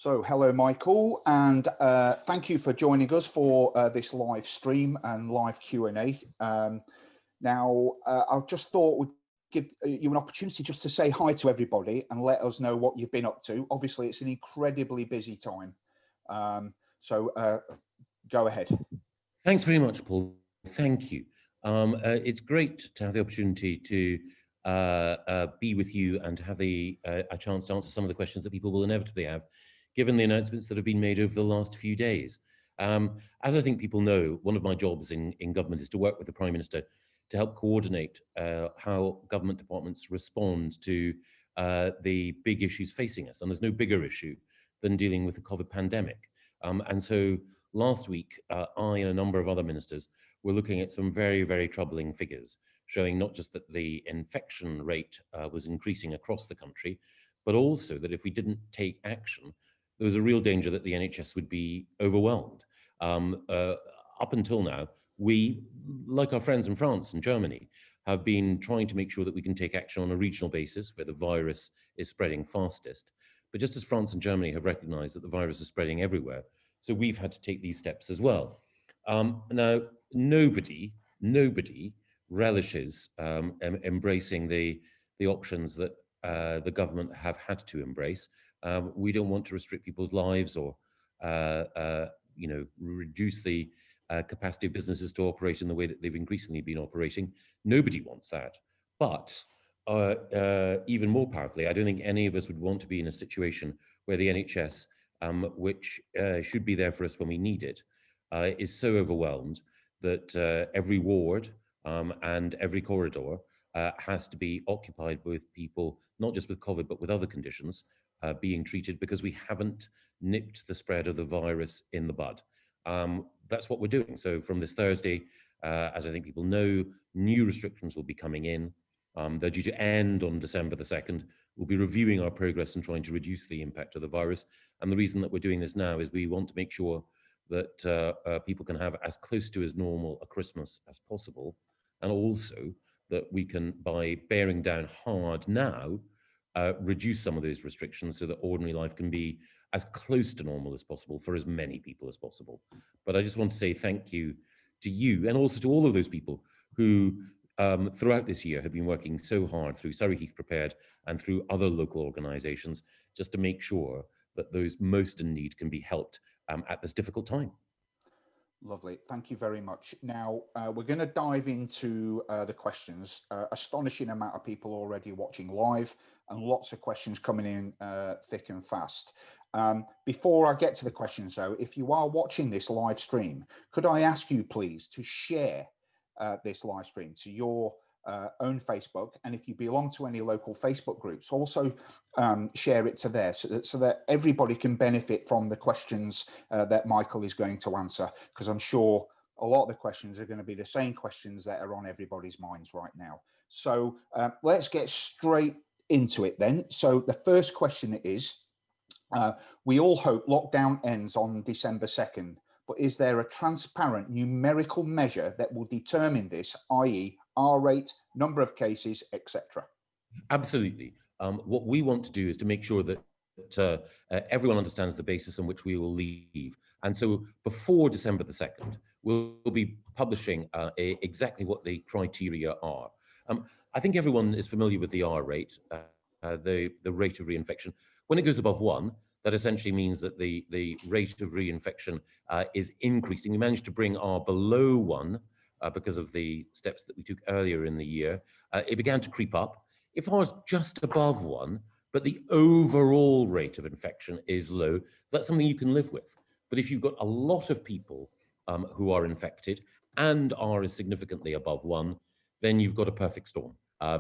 So, hello, Michael, and thank you for joining us for this live stream and live Q&A. Now, I just thought we'd give you an opportunity just to say hi to everybody and let us know what you've been up to. Obviously, it's an incredibly busy time. So go ahead. Thanks very much, Paul. Thank you. It's great to have the opportunity to be with you and to have a chance to answer some of the questions that people will inevitably have, given the announcements that have been made over the last few days. As I think people know, one of my jobs in government is to work with the Prime Minister to help coordinate how government departments respond to the big issues facing us. And there's no bigger issue than dealing with the COVID pandemic. And so last week, I and a number of other ministers were looking at some very, very troubling figures, showing not just that the infection rate was increasing across the country, but also that if we didn't take action, there was a real danger that the NHS would be overwhelmed. Up until now, we, like our friends in France and Germany, have been trying to make sure that we can take action on a regional basis where the virus is spreading fastest. But just as France and Germany have recognized that the virus is spreading everywhere, so we've had to take these steps as well. Now, nobody relishes embracing the options that the government have had to embrace. We don't want to restrict people's lives or reduce the capacity of businesses to operate in the way that they've increasingly been operating. Nobody wants that. But even more powerfully, I don't think any of us would want to be in a situation where the NHS, which should be there for us when we need it, is so overwhelmed that every ward and every corridor has to be occupied with people, not just with COVID, but with other conditions being treated because we haven't nipped the spread of the virus in the bud. That's what we're doing. So from this Thursday, as I think people know, new restrictions will be coming in. They're due to end on December the 2nd. We'll be reviewing our progress and trying to reduce the impact of the virus. And the reason that we're doing this now is we want to make sure that people can have as close to as normal a Christmas as possible. And also that we can, by bearing down hard now, reduce some of those restrictions so that ordinary life can be as close to normal as possible for as many people as possible. But I just want to say thank you to you and also to all of those people who throughout this year have been working so hard through Surrey, Heath Prepared and through other local organisations just to make sure that those most in need can be helped at this difficult time. Lovely. Thank you very much. Now, we're going to dive into the questions. Astonishing amount of people already watching live and lots of questions coming in thick and fast. Before I get to the questions, though, if you are watching this live stream, could I ask you, please, to share this live stream to your own Facebook, and if you belong to any local Facebook groups, also share it to there so that everybody can benefit from the questions that Michael is going to answer, because I'm sure a lot of the questions are going to be the same questions that are on everybody's minds right now. So let's get straight into it then. So the first question is, we all hope lockdown ends on December 2nd, but is there a transparent numerical measure that will determine this, i.e. R rate, number of cases, etc.? Absolutely. What we want to do is to make sure that everyone understands the basis on which we will leave. And so before December the 2nd, we'll be publishing exactly what the criteria are. I think everyone is familiar with the R rate, the rate of reinfection. When it goes above 1, that essentially means that the rate of reinfection is increasing. We managed to bring R below 1 because of the steps that we took earlier in the year. It began to creep up. If R is just above 1, but the overall rate of infection is low, that's something you can live with. But if you've got a lot of people who are infected and R is significantly above 1, then you've got a perfect storm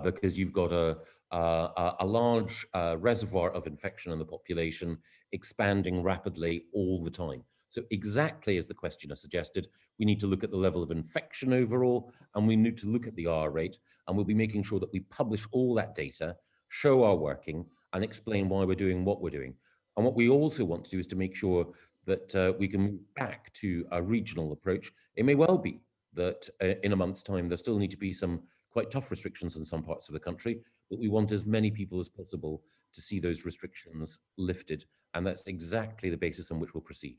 because you've got a large reservoir of infection in the population expanding rapidly all the time. So exactly as the questioner suggested, we need to look at the level of infection overall, and we need to look at the R rate, and we'll be making sure that we publish all that data, show our working, and explain why we're doing what we're doing. And what we also want to do is to make sure that we can move back to a regional approach. It may well be that in a month's time, there still need to be some quite tough restrictions in some parts of the country, but we want as many people as possible to see those restrictions lifted And that's exactly the basis on which we'll proceed.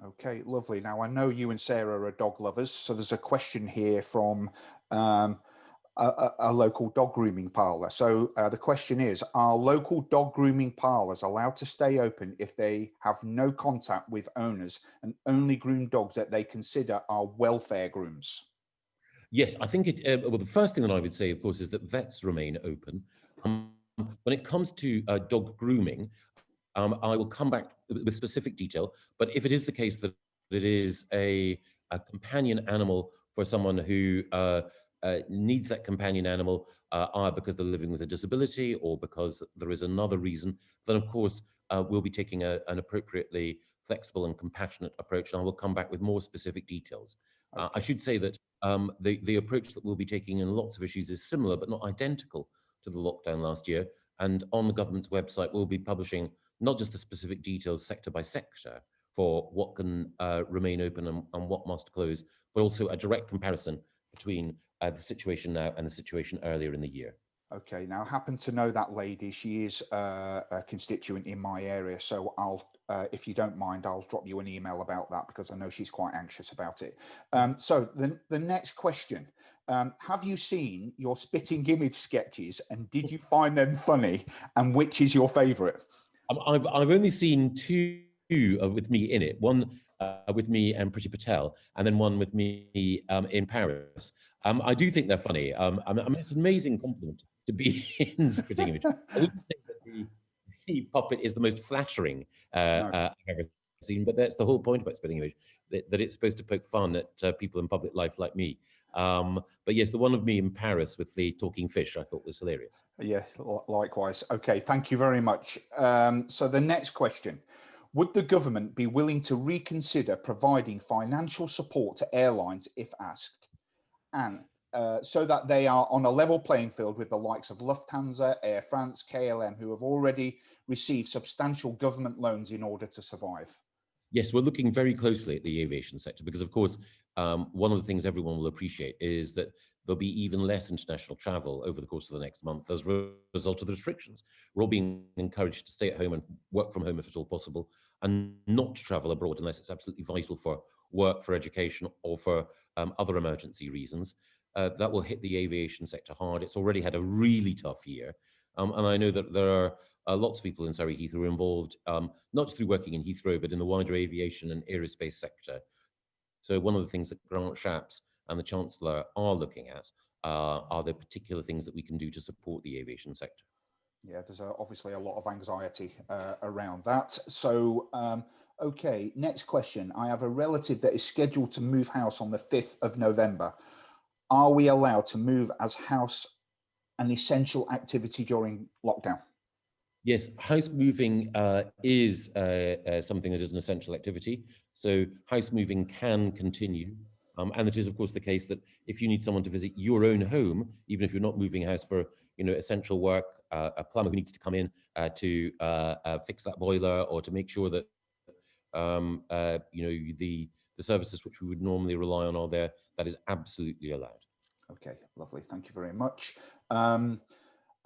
Okay, lovely. Now, I know you and Sarah are dog lovers, so there's a question here from um, a local dog grooming parlour. So the question is, are local dog grooming parlours allowed to stay open if they have no contact with owners and only groom dogs that they consider are welfare grooms? Yes, I think well, the first thing that I would say, of course, is that vets remain open. When it comes to dog grooming, I will come back with specific detail. But if it is the case that it is a companion animal for someone who needs that companion animal, either because they're living with a disability or because there is another reason, then of course we'll be taking an appropriately flexible and compassionate approach. And I will come back with more specific details. I Okay. should say that the approach that we'll be taking in lots of issues is similar but not identical to the lockdown last year. And on the government's website, we'll be publishing not just the specific details sector by sector for what can remain open and what must close, but also a direct comparison between the situation now and the situation earlier in the year. Okay, now I happen to know that lady. She is a constituent in my area, so if you don't mind, I'll drop you an email about that because I know she's quite anxious about it. So the next question: have you seen your spitting image sketches, and did you find them funny? And which is your favourite? I've only seen two with me in it. One with me and Priti Patel, and then one with me in Paris. I do think they're funny. I mean, it's an amazing compliment to be in spitting image. I wouldn't say that the puppet is the most flattering No. I've ever seen, but that's the whole point about spitting image, that it's supposed to poke fun at people in public life like me. But yes, the one of me in Paris with the talking fish I thought was hilarious. Yeah, likewise. Okay, thank you very much. So the next question: would the government be willing to reconsider providing financial support to airlines if asked, and so that they are on a level playing field with the likes of Lufthansa, Air France, KLM, who have already received substantial government loans in order to survive? Yes, we're looking very closely at the aviation sector because, of course, one of the things everyone will appreciate is that there'll be even less international travel over the course of the next month as a result of the restrictions. We're all being encouraged to stay at home and work from home if at all possible, and not to travel abroad unless it's absolutely vital for work, for education, or for other emergency reasons. That will hit the aviation sector hard. It's already had a really tough year. And I know that there are lots of people in Surrey Heath who are involved, not just through working in Heathrow, but in the wider aviation and aerospace sector. So one of the things that Grant Shapps and the Chancellor are looking at are the particular things that we can do to support the aviation sector. Yeah, there's obviously a lot of anxiety around that. So, okay, next question. I have a relative that is scheduled to move house on the 5th of November. Are we allowed to move as house an essential activity during lockdown? Yes, house moving is something that is an essential activity. So house moving can continue. And it is, of course, the case that if you need someone to visit your own home, even if you're not moving house for essential work, a plumber who needs to come in to fix that boiler or to make sure that the services which we would normally rely on are there, that is absolutely allowed. Okay, lovely. Thank you very much.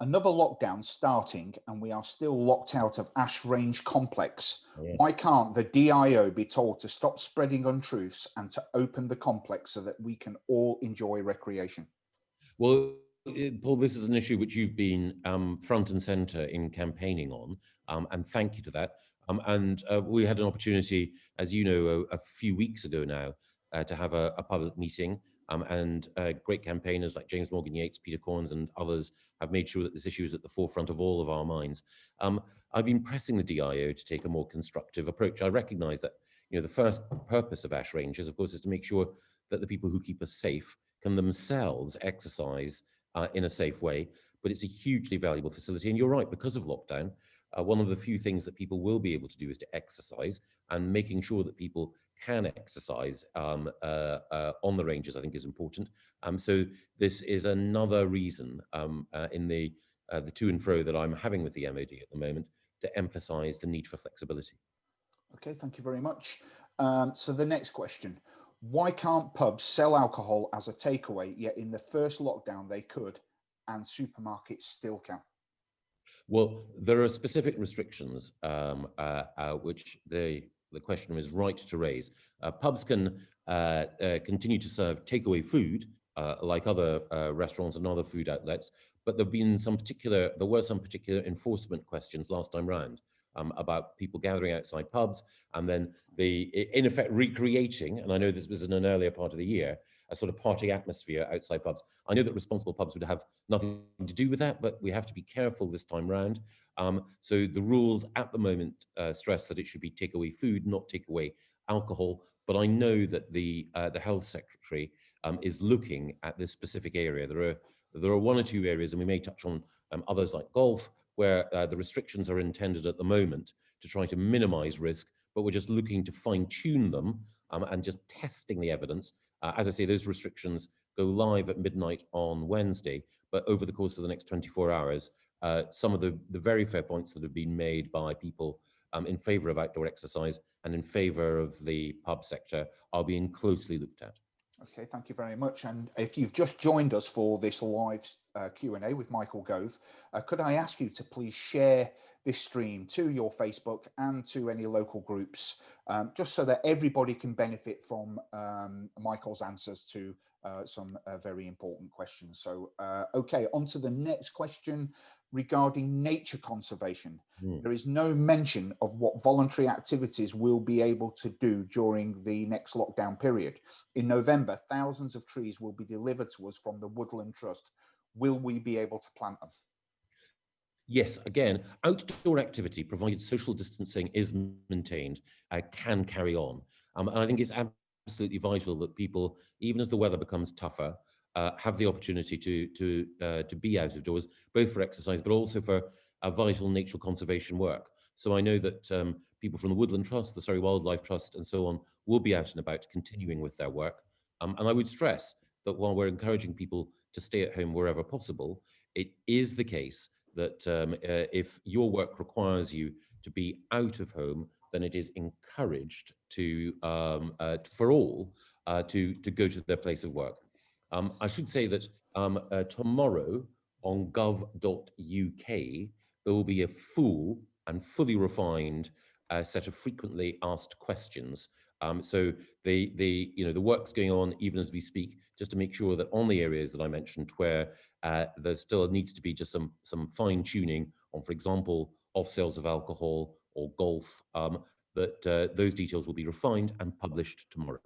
Another lockdown starting, and we are still locked out of Ash Range Complex. Yeah. Why can't the DIO be told to stop spreading untruths and to open the complex so that we can all enjoy recreation? Well, Paul, this is an issue which you've been front and center in campaigning on, and thank you to that. And we had an opportunity, as you know, a few weeks ago now, to have a public meeting, and great campaigners like James Morgan Yates, Peter Corns, and others have made sure that this issue is at the forefront of all of our minds. I've been pressing the DIO to take a more constructive approach. I recognise that the first purpose of Ash Ranges, of course, is to make sure that the people who keep us safe can themselves exercise in a safe way, but it's a hugely valuable facility. And you're right, because of lockdown, one of the few things that people will be able to do is to exercise, and making sure that people can exercise on the ranges, I think, is important. So this is another reason in the to and fro that I'm having with the MOD at the moment to emphasise the need for flexibility. Okay, thank you very much. So the next question: why can't pubs sell alcohol as a takeaway, yet in the first lockdown they could, and supermarkets still can? Well, there are specific restrictions which the questioner is right to raise. Pubs can continue to serve takeaway food like other restaurants and other food outlets, but there were some particular enforcement questions last time round about people gathering outside pubs and then in effect recreating, and I know this was in an earlier part of the year, a sort of party atmosphere outside pubs. I know that responsible pubs would have nothing to do with that, but we have to be careful this time round. So the rules at the moment stress that it should be takeaway food, not takeaway alcohol. But I know that the health secretary is looking at this specific area. There are one or two areas, and we may touch on others like golf, where the restrictions are intended at the moment to try to minimise risk, but we're just looking to fine tune them and just testing the evidence. As I say, those restrictions go live at midnight on Wednesday, but over the course of the next 24 hours, some of the very fair points that have been made by people in favour of outdoor exercise and in favour of the pub sector are being closely looked at. Okay, thank you very much. And if you've just joined us for this live Q&A with Michael Gove, could I ask you to please share this stream to your Facebook and to any local groups, just so that everybody can benefit from Michael's answers to some very important questions. So, okay, on to the next question regarding nature conservation. There is no mention of what voluntary activities we'll be able to do during the next lockdown period. In November, thousands of trees will be delivered to us from the Woodland Trust. Will we be able to plant them? Yes, again, outdoor activity, provided social distancing is maintained, can carry on. And I think it's absolutely vital that people, even as the weather becomes tougher, have the opportunity to be out of doors, both for exercise, but also for vital nature conservation work. So I know that people from the Woodland Trust, the Surrey Wildlife Trust, and so on, will be out and about continuing with their work. And I would stress that while we're encouraging people to stay at home wherever possible, it is the case that if your work requires you to be out of home, then it is encouraged for all to go to their place of work. I should say that tomorrow on gov.uk, there will be a full and fully refined set of frequently asked questions. So the work's going on even as we speak, just to make sure that on the areas that I mentioned where there still needs to be just some fine tuning on, for example, off sales of alcohol or golf, that those details will be refined and published tomorrow.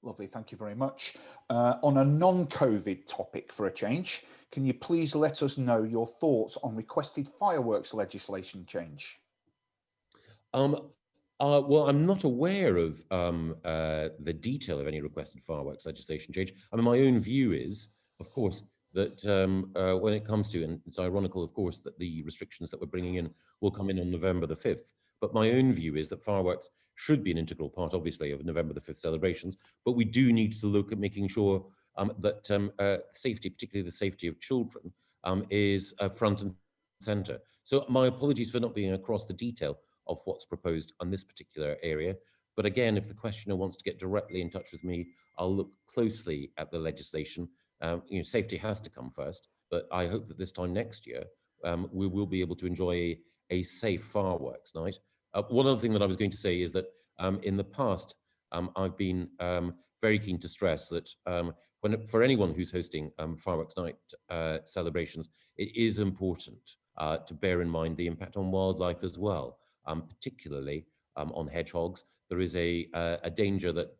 Lovely, thank you very much. On a non-COVID topic for a change, can you please let us know your thoughts on requested fireworks legislation change? Well, I'm not aware of the detail of any requested fireworks legislation change. I mean, my own view is, of course, that when it comes to, and it's ironical, of course, that the restrictions that we're bringing in will come in on November the 5th. But my own view is that fireworks should be an integral part, obviously, of November the 5th celebrations. But we do need to look at making sure that safety, particularly the safety of children, is front and center. So my apologies for not being across the detail of what's proposed on this particular area. But again, if the questioner wants to get directly in touch with me, I'll look closely at the legislation. Safety has to come first, but I hope that this time next year, we will be able to enjoy a safe fireworks night. One other thing that I was going to say is that in the past, I've been very keen to stress that for anyone who's hosting fireworks night celebrations, it is important to bear in mind the impact on wildlife as well. Particularly on hedgehogs, there is a danger that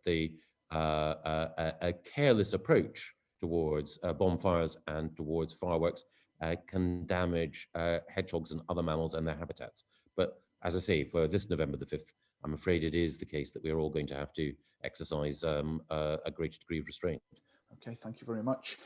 a careless approach towards bonfires and towards fireworks can damage hedgehogs and other mammals and their habitats. But as I say, for this November the 5th, I'm afraid it is the case that we are all going to have to exercise a greater degree of restraint. Okay, thank you very much.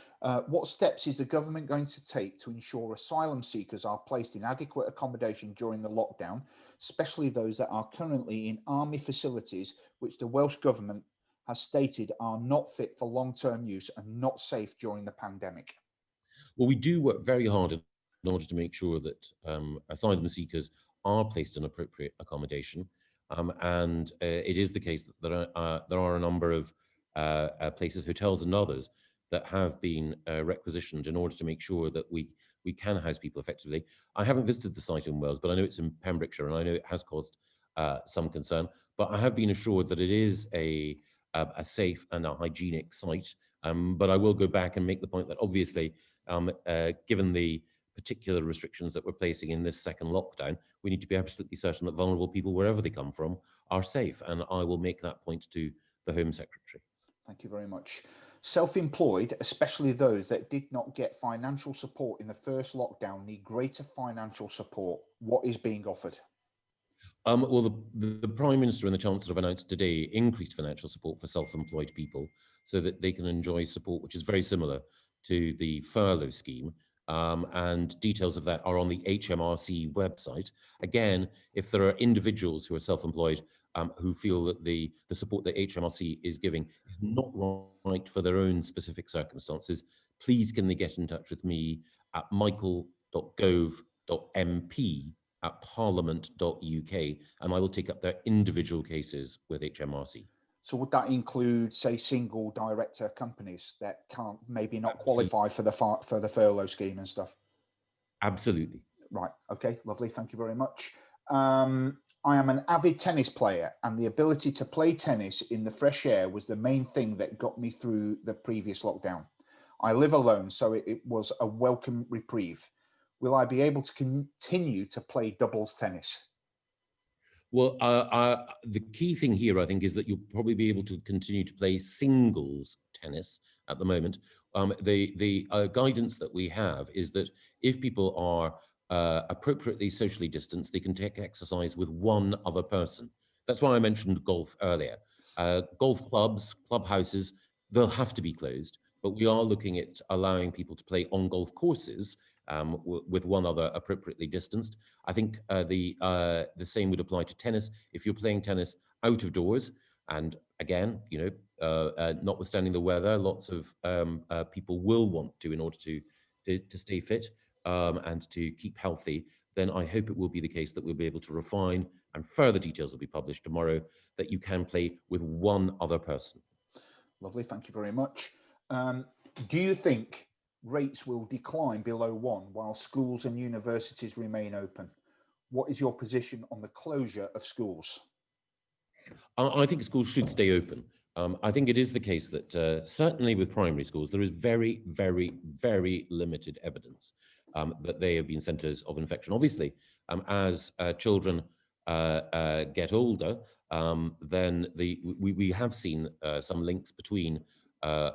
What steps is the government going to take to ensure asylum seekers are placed in adequate accommodation during the lockdown, especially those that are currently in army facilities, which the Welsh Government has stated are not fit for long-term use and not safe during the pandemic? Well, we do work very hard in order to make sure that asylum seekers are placed in appropriate accommodation. And it is the case that there are a number of places, hotels and others, that have been requisitioned in order to make sure that we we can house people effectively. I haven't visited the site in Wales, but I know it's in Pembrokeshire, and I know it has caused some concern. But I have been assured that it is a safe and a hygienic site. But I will go back and make the point that obviously, given the particular restrictions that we're placing in this second lockdown, we need to be absolutely certain that vulnerable people, wherever they come from, are safe. And I will make that point to the Home Secretary. Thank you very much. Self-employed, especially those that did not get financial support in the first lockdown, need greater financial support. What is being offered? Well, the Prime Minister and the Chancellor have announced today increased financial support for self-employed people so that they can enjoy support, which is very similar to the furlough scheme. And details of that are on the HMRC website. Again, if there are individuals who are self-employed who feel that the support that HMRC is giving is not right for their own specific circumstances, please can they get in touch with me at michael.gove.mp@parliament.uk, and I will take up their individual cases with HMRC. So would that include, say, single director companies that can't maybe not qualify for the furlough scheme and stuff? Absolutely. Right. Okay. Lovely. Thank you very much. I am an avid tennis player, and the ability to play tennis in the fresh air was the main thing that got me through the previous lockdown. I live alone, so it was a welcome reprieve. Will I be able to continue to play doubles tennis? Well, the key thing here, I think, is that you'll probably be able to continue to play singles tennis at the moment. The guidance that we have is that if people are appropriately socially distanced, they can take exercise with one other person. That's why I mentioned golf earlier. Golf clubs, clubhouses, they'll have to be closed, but we are looking at allowing people to play on golf courses with one other appropriately distanced. I think the same would apply to tennis. If you're playing tennis out of doors, and again, notwithstanding the weather, lots of people will want to, in order to stay fit and to keep healthy, then I hope it will be the case that we'll be able to refine, and further details will be published tomorrow, that you can play with one other person. Lovely, thank you very much. Do you think rates will decline below 1 while schools and universities remain open? What is your position on the closure of schools? I think schools should stay open. I think it is the case that certainly with primary schools, there is very, very, very limited evidence that they have been centres of infection. Obviously, as children get older, then we have seen some links between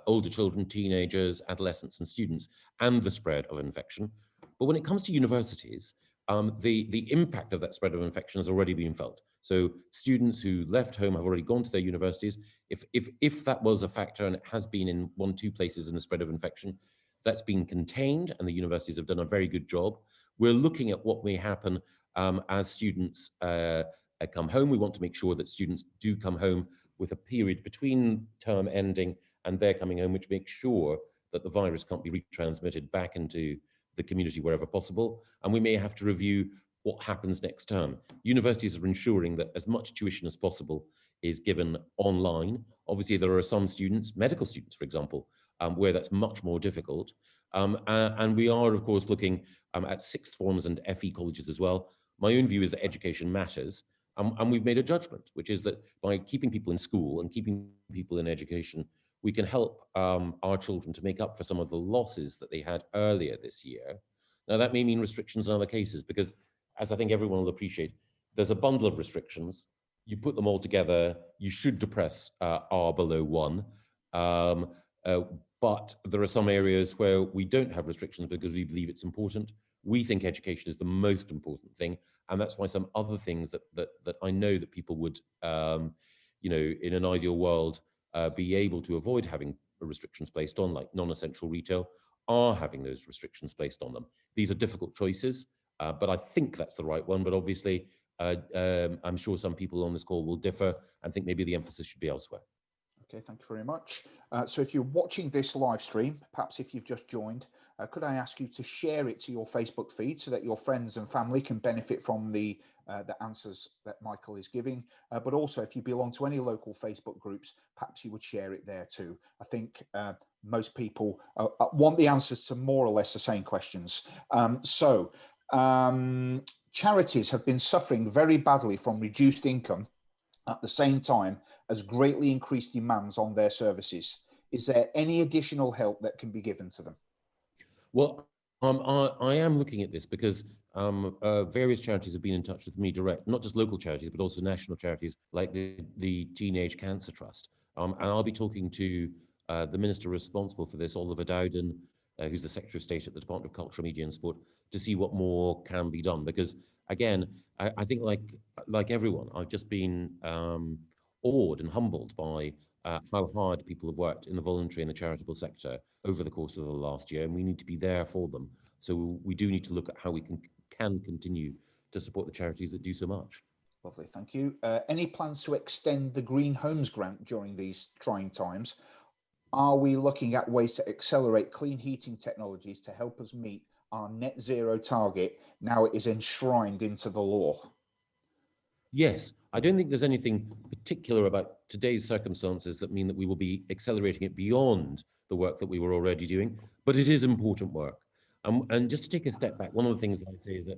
older children, teenagers, adolescents and students, and the spread of infection. But when it comes to universities, the impact of that spread of infection has already been felt. So students who left home have already gone to their universities. If that was a factor, and it has been in 1-2 places in the spread of infection, that's been contained, and the universities have done a very good job. We're looking at what may happen as students come home. We want to make sure that students do come home with a period between term ending and their coming home, which makes sure that the virus can't be retransmitted back into the community wherever possible. And we may have to review what happens next term. Universities are ensuring that as much tuition as possible is given online. Obviously, there are some students, medical students, for example, where that's much more difficult. And we are, of course, looking at sixth forms and FE colleges as well. My own view is that education matters. And we've made a judgment, which is that by keeping people in school and keeping people in education, we can help our children to make up for some of the losses that they had earlier this year. Now, that may mean restrictions in other cases, because as I think everyone will appreciate, there's a bundle of restrictions. You put them all together, you should depress R below 1. But there are some areas where we don't have restrictions because we believe it's important. We think education is the most important thing. And that's why some other things that I know that people would, in an ideal world, be able to avoid having restrictions placed on, like non-essential retail, are having those restrictions placed on them. These are difficult choices, but I think that's the right one. But obviously, I'm sure some people on this call will differ and think maybe the emphasis should be elsewhere. Okay, thank you very much. So if you're watching this live stream, perhaps if you've just joined, could I ask you to share it to your Facebook feed so that your friends and family can benefit from the answers that Michael is giving? But also, if you belong to any local Facebook groups, perhaps you would share it there too. I think most people want the answers to more or less the same questions. Charities have been suffering very badly from reduced income at the same time as greatly increased demands on their services. Is there any additional help that can be given to them? Well, I am looking at this because various charities have been in touch with me direct, not just local charities, but also national charities like the Teenage Cancer Trust. And I'll be talking to the minister responsible for this, Oliver Dowden, who's the Secretary of State at the Department of Culture, Media and Sport, to see what more can be done. Because again, I think like everyone, I've just been awed and humbled by how hard people have worked in the voluntary and the charitable sector over the course of the last year, and we need to be there for them. So we do need to look at how we can continue to support the charities that do so much. Lovely, thank you. Any plans to extend the Green Homes Grant during these trying times? Are we looking at ways to accelerate clean heating technologies to help us meet our net zero target now it is enshrined into the law? Yes, I don't think there's anything particular about today's circumstances that mean that we will be accelerating it beyond the work that we were already doing, but it is important work. And just to take a step back, one of the things that I say is that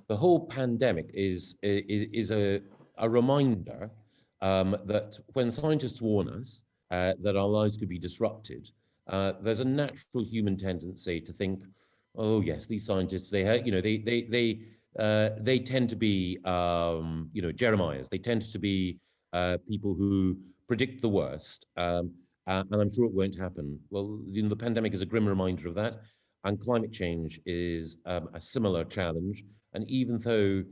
the whole pandemic is a reminder that when scientists warn us that our lives could be disrupted, there's a natural human tendency to think, oh yes, these scientists, they tend to be, Jeremiahs. They tend to be people who predict the worst, and I'm sure it won't happen. Well, the pandemic is a grim reminder of that, and climate change is a similar challenge. And even though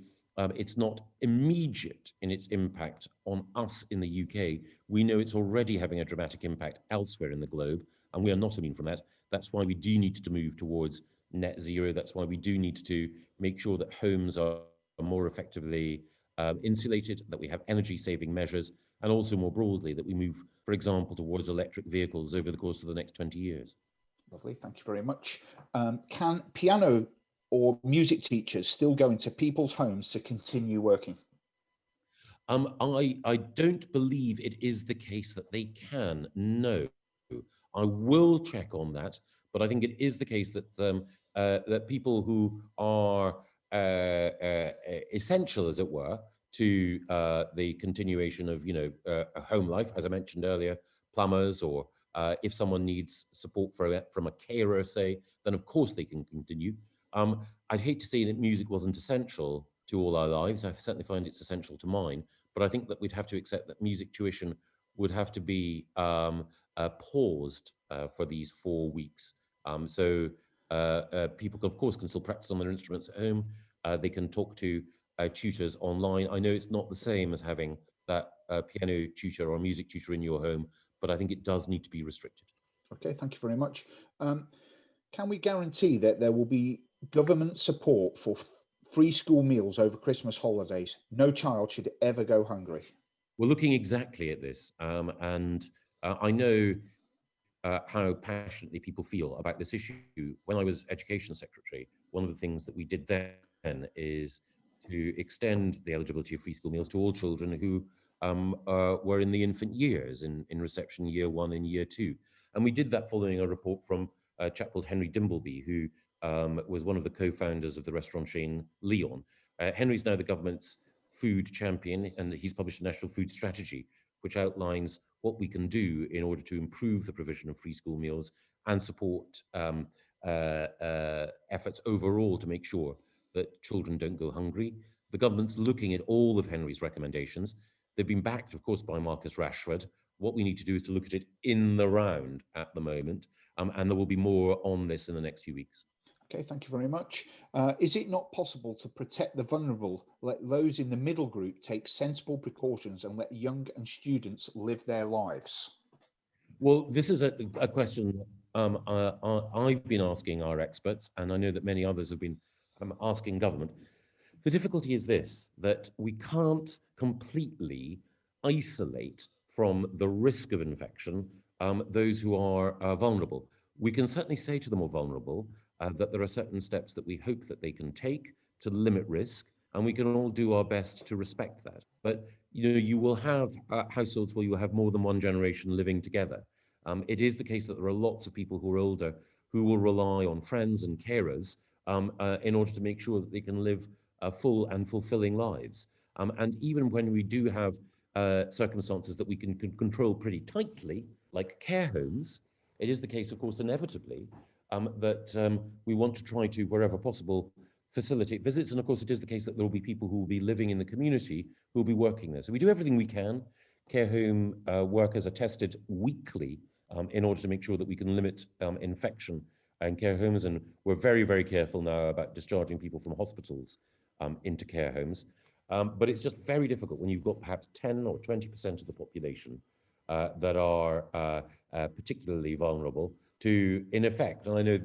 it's not immediate in its impact on us in the UK, we know it's already having a dramatic impact elsewhere in the globe, and we are not immune from that. That's why we do need to move towards net zero. That's why we do need to make sure that homes are more effectively insulated, that we have energy saving measures, and also more broadly that we move, for example, towards electric vehicles over the course of the next 20 years. Lovely, thank you very much. Can piano or music teachers still go into people's homes to continue working? I don't believe it is the case that they can, no. I will check on that, but I think it is the case that that people who are essential, as it were, to the continuation of a home life, as I mentioned earlier, plumbers, or if someone needs support from a carer, say, then of course they can continue. I'd hate to say that music wasn't essential to all our lives. I certainly find it's essential to mine, but I think that we'd have to accept that music tuition would have to be paused for these 4 weeks. So people, of course, can still practice on their instruments at home. They can talk to tutors online. I know it's not the same as having that piano tutor or music tutor in your home, but I think it does need to be restricted. Okay, thank you very much. Can we guarantee that there will be government support for free school meals over Christmas holidays? No child should ever go hungry. We're looking exactly at this, and I know how passionately people feel about this issue. When I was Education Secretary, one of the things that we did then is to extend the eligibility of free school meals to all children who were in the infant years, in reception year 1 and year 2. And we did that following a report from a chap called Henry Dimbleby, who was one of the co-founders of the restaurant chain Leon. Henry's now the government's food champion, and he's published a national food strategy, which outlines what we can do in order to improve the provision of free school meals and support efforts overall to make sure that children don't go hungry. The government's looking at all of Henry's recommendations. They've been backed, of course, by Marcus Rashford. What we need to do is to look at it in the round at the moment, and there will be more on this in the next few weeks. Okay, thank you very much. Is it not possible to protect the vulnerable, let those in the middle group take sensible precautions and let young and students live their lives? Well, this is a question I've been asking our experts, and I know that many others have been asking government. The difficulty is this, that we can't completely isolate from the risk of infection those who are vulnerable. We can certainly say to the more vulnerable that there are certain steps that we hope that they can take to limit risk, and we can all do our best to respect that. But you will have households where you have more than one generation living together. It is the case that there are lots of people who are older who will rely on friends and carers in order to make sure that they can live full and fulfilling lives. And even when we do have circumstances that we can control pretty tightly, like care homes, it is the case, of course, inevitably, that we want to try to, wherever possible, facilitate visits. And of course, it is the case that there will be people who will be living in the community who will be working there. So we do everything we can. Care home workers are tested weekly in order to make sure that we can limit infection in care homes. And we're very, very careful now about discharging people from hospitals into care homes. But it's just very difficult when you've got perhaps 10 or 20% of the population that are particularly vulnerable to, in effect, and I know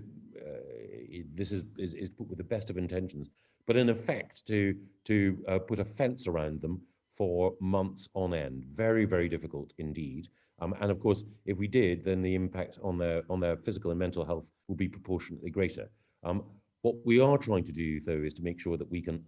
this is put with the best of intentions, but in effect to put a fence around them for months on end. Very, very difficult indeed. And of course, if we did, then the impact on their physical and mental health will be proportionately greater. What we are trying to do, though, is to make sure that we can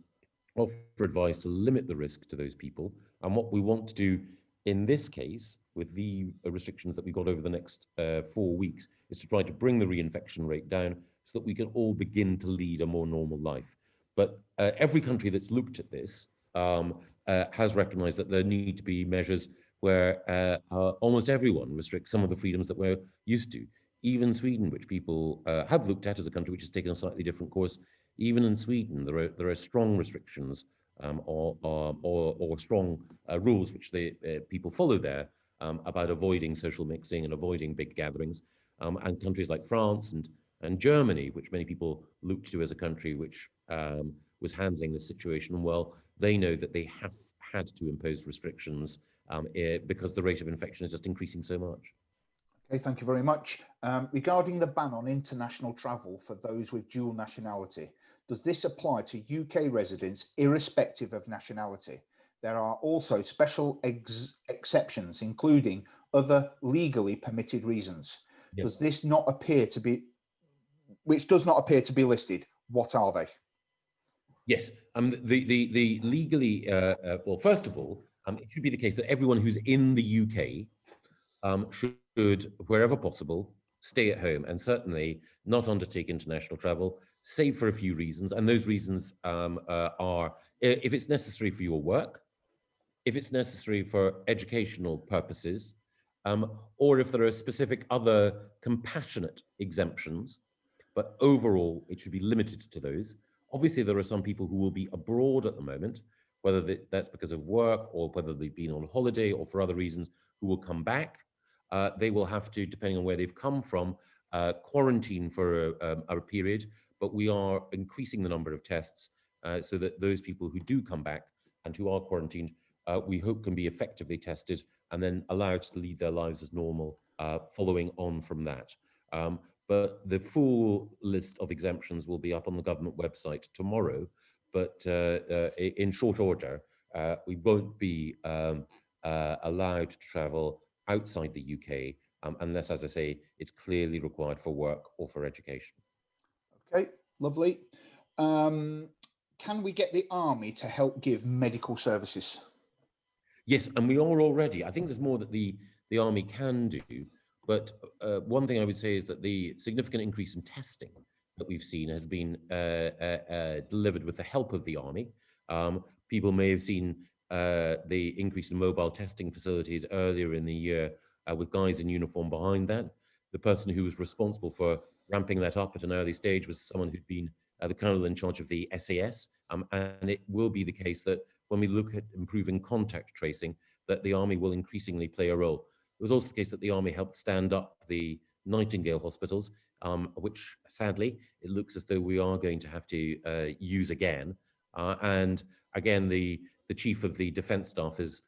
offer advice to limit the risk to those people. And what we want to do in this case, with the restrictions that we've got over the next 4 weeks, is to try to bring the reinfection rate down so that we can all begin to lead a more normal life. But every country that's looked at this has recognized that there need to be measures where almost everyone restricts some of the freedoms that we're used to. Even Sweden, which people have looked at as a country which has taken a slightly different course, even in Sweden, there are strong restrictions or strong rules which people follow there about avoiding social mixing and avoiding big gatherings. And countries like France and Germany, which many people look to as a country which was handling this situation well, they know that they have had to impose restrictions because the rate of infection is just increasing so much. Okay, thank you very much. Regarding the ban on international travel for those with dual nationality, does this apply to UK residents irrespective of nationality? There are also special exceptions, including other legally permitted reasons. Yes. Does this not appear to be, which does not appear to be listed? What are they? Yes, the legally, well, first of all, it should be the case that everyone who's in the UK should, wherever possible, stay at home and certainly not undertake international travel, save for a few reasons. And those reasons are if it's necessary for your work, if it's necessary for educational purposes, or if there are specific other compassionate exemptions. But overall, it should be limited to those. Obviously, there are some people who will be abroad at the moment, whether that's because of work or whether they've been on holiday or for other reasons, who will come back. They will have to, depending on where they've come from, quarantine for a period. But we are increasing the number of tests so that those people who do come back and who are quarantined, we hope can be effectively tested and then allowed to lead their lives as normal following on from that. But the full list of exemptions will be up on the government website tomorrow. But in short order, we won't be allowed to travel outside the UK unless, as I say, it's clearly required for work or for education. Okay, lovely. Can we get the army to help give medical services? Yes, and we are already. I think there's more that the army can do. But one thing I would say is that the significant increase in testing that we've seen has been delivered with the help of the army. People may have seen the increase in mobile testing facilities earlier in the year with guys in uniform behind that. The person who was responsible for ramping that up at an early stage was someone who'd been the colonel in charge of the SAS. And it will be the case that when we look at improving contact tracing, that the army will increasingly play a role. It was also the case that the army helped stand up the Nightingale hospitals, which sadly, it looks as though we are going to have to use again. And again, the chief of the defence staff has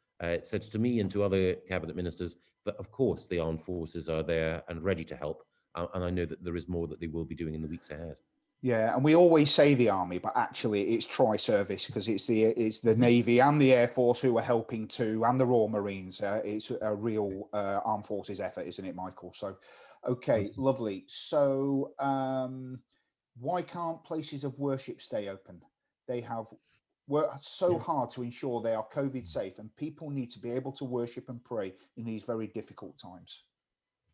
said to me and to other cabinet ministers that, of course, the armed forces are there and ready to help. And I know that there is more that they will be doing in the weeks ahead. Yeah, and we always say the army, but actually it's tri-service, because it's the Navy and the Air Force who are helping too, and the Royal Marines. It's a real armed forces effort, isn't it, Michael? So, okay, Absolutely. lovely. So, why can't places of worship stay open? They have worked so Yeah. hard to ensure they are COVID safe, and people need to be able to worship and pray in these very difficult times.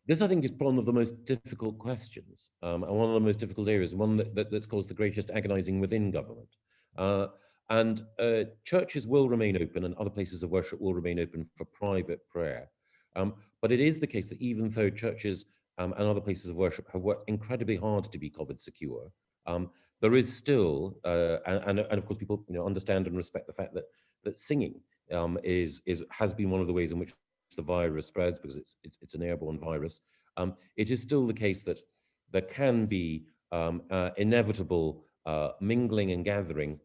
This, I think, is one of the most difficult questions, and one of the most difficult areas, one that's caused the greatest agonizing within government. And churches will remain open, and other places of worship will remain open for private prayer. But it is the case that even though churches and other places of worship have worked incredibly hard to be COVID secure, there is still, and of course, people understand and respect the fact that singing has been one of the ways in which the virus spreads, because it's an airborne virus. It is still the case that there can be inevitable mingling and gathering